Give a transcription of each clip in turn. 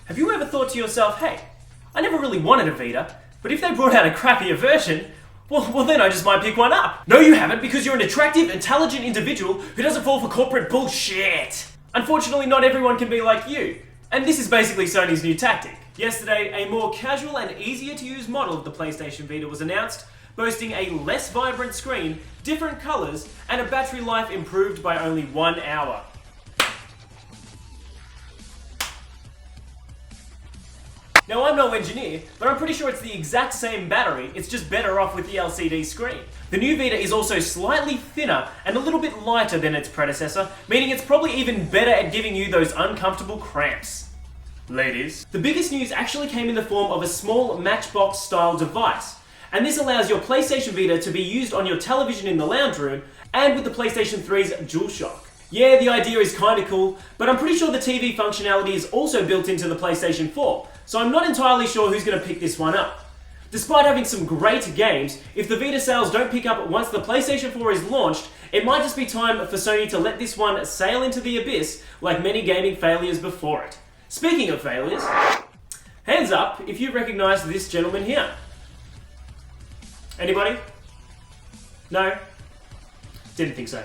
Have you ever thought to yourself, hey, I never really wanted a Vita, but if they brought out a crappier version, well then I just might pick one up. No you haven't, because you're an attractive, intelligent individual who doesn't fall for corporate bullshit. Unfortunately, not everyone can be like you. And this is basically Sony's new tactic. Yesterday, a more casual and easier to use model of the PlayStation Vita was announced, boasting a less vibrant screen, different colours, and a battery life improved by only 1 hour. Now, I'm no engineer, but I'm pretty sure it's the exact same battery, it's just better off with the LCD screen. The new Vita is also slightly thinner and a little bit lighter than its predecessor, meaning it's probably even better at giving you those uncomfortable cramps. Ladies. The biggest news actually came in the form of a small Matchbox-style device, and this allows your PlayStation Vita to be used on your television in the lounge room and with the PlayStation 3's DualShock. Yeah, the idea is kinda cool, but I'm pretty sure the TV functionality is also built into the PlayStation 4, so I'm not entirely sure who's gonna pick this one up. Despite having some great games, if the Vita sales don't pick up once the PlayStation 4 is launched, it might just be time for Sony to let this one sail into the abyss like many gaming failures before it. Speaking of failures, hands up if you recognise this gentleman here. Anybody? No? Didn't think so.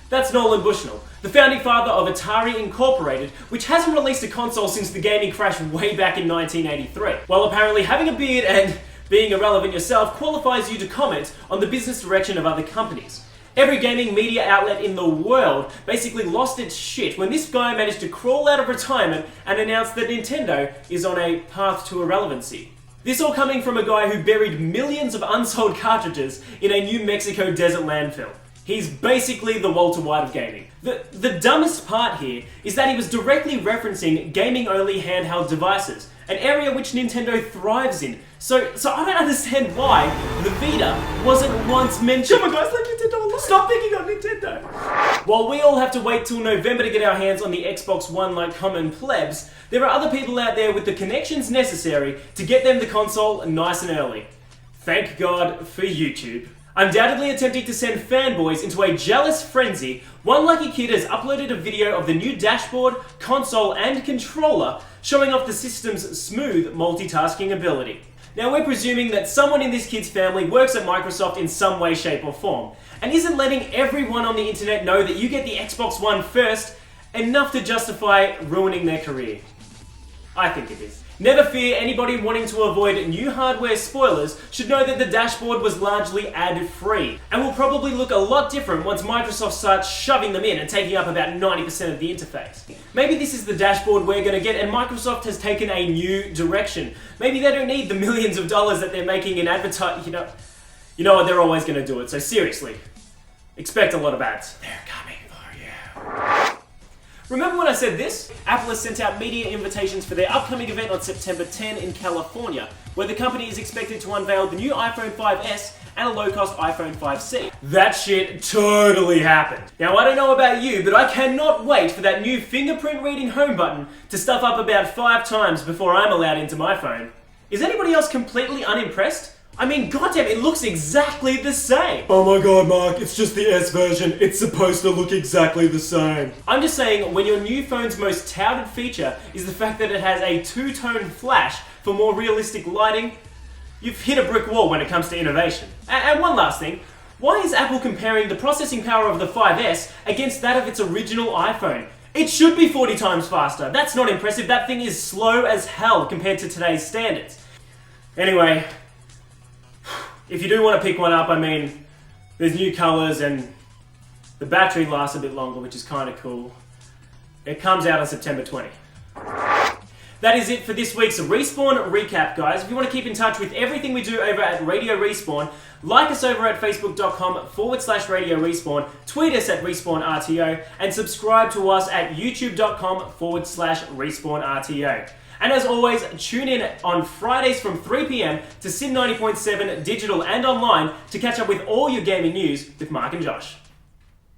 That's Nolan Bushnell, the founding father of Atari Incorporated, which hasn't released a console since the gaming crash way back in 1983. While apparently having a beard and being irrelevant yourself qualifies you to comment on the business direction of other companies. Every gaming media outlet in the world basically lost its shit when this guy managed to crawl out of retirement and announce that Nintendo is on a path to irrelevancy. This all coming from a guy who buried millions of unsold cartridges in a New Mexico desert landfill. He's basically the Walter White of gaming. The dumbest part here is that he was directly referencing gaming-only handheld devices, an area which Nintendo thrives in. So I don't understand why the Vita wasn't once mentioned. Come on guys, let Nintendo alone. Stop picking on Nintendo. While we all have to wait till November to get our hands on the Xbox One like common plebs, there are other people out there with the connections necessary to get them the console nice and early. Thank God for YouTube. Undoubtedly attempting to send fanboys into a jealous frenzy, one lucky kid has uploaded a video of the new dashboard, console, and controller showing off the system's smooth multitasking ability. Now we're presuming that someone in this kid's family works at Microsoft in some way, shape, or form, and isn't letting everyone on the internet know that you get the Xbox One first enough to justify ruining their career. I think it is. Never fear, anybody wanting to avoid new hardware spoilers should know that the dashboard was largely ad-free, and will probably look a lot different once Microsoft starts shoving them in and taking up about 90% of the interface. Maybe this is the dashboard we're gonna get and Microsoft has taken a new direction. Maybe they don't need the millions of dollars that they're making in advertising, you know what, they're always gonna do it, so seriously, expect a lot of ads. They're coming for you. Remember when I said this? Apple has sent out media invitations for their upcoming event on September 10 in California, where the company is expected to unveil the new iPhone 5S and a low-cost iPhone 5C. That shit totally happened. Now I don't know about you, but I cannot wait for that new fingerprint reading home button to stuff up about 5 times before I'm allowed into my phone. Is anybody else completely unimpressed? I mean, goddamn, it looks exactly the same. Oh my god, Mark, it's just the S version. It's supposed to look exactly the same. I'm just saying, when your new phone's most touted feature is the fact that it has a 2-tone flash for more realistic lighting, you've hit a brick wall when it comes to innovation. And one last thing, why is Apple comparing the processing power of the 5S against that of its original iPhone? It should be 40 times faster. That's not impressive. That thing is slow as hell compared to today's standards. Anyway, if you do want to pick one up, I mean, there's new colours and the battery lasts a bit longer, which is kind of cool. It comes out on September 20. That is it for this week's Respawn recap, guys. If you want to keep in touch with everything we do over at Radio Respawn, like us over at facebook.com/Radio Respawn, tweet us at RespawnRTO, and subscribe to us at youtube.com/RespawnRTO. And as always, tune in on Fridays from 3 PM to SYN 90.7 digital and online to catch up with all your gaming news with Mark and Josh.